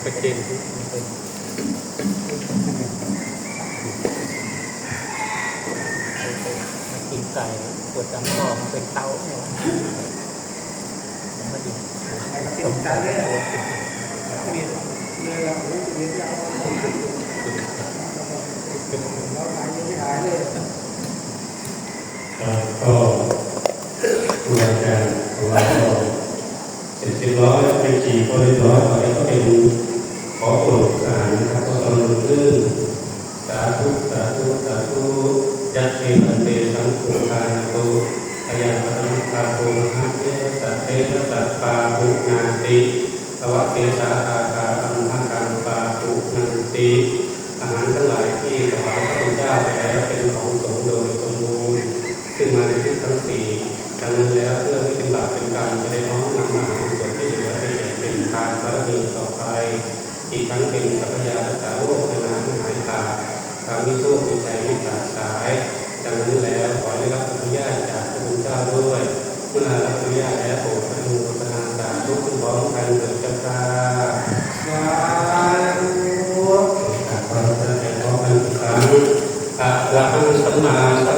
ไปกินกินไก่ปวดจำคอมันเป็นเต้าเนี่ยมันดีสมใจเลยก็ครูอาจารย์ของเราก็เสร็จร้อยเป็นจีก็เรียบร้อยแล้วก็เป็นขอโปรดสารนะครับก็ต้องลื่นสาธุสาธุสาธุยัตเตปันเตสังขุทานาโตพยาปตังคาโตหะเทสัตเตสัตปาภุนาติสวัสเตสาคาคาอัมภะกังปาภุนันติอาหารทั้งหลายที่ถวายพระพุทธเจ้าไปแล้วเป็นของสงฆ์โดยสมบูรณ์ซึ่งมาในที่ทั้งสี่ดังนั้นแล้วเพื่อไม่เป็นบาปเป็นกรรมจะได้น้อมนำอาหารส่วนที่เหลือไปแจกเป็นทานบารมีต่อไปอีกทั้งเป็นสัพพยารักษาโรคในน้ำหายขาดทางวิโชควิจัยวิขาดสายดังนั้นแล้วขอได้รับอนุญาตจากพระพุทธเจ้าด้วยเมื่อรับอนุญาตแล้วโปรดอนุโมทนาสาธุขึ้นพร้อมกันเถิดเจ้าค่ะสาธุขอพระเจ้าพร้อมกันอีกครั้งอะระหังสัมมาสัม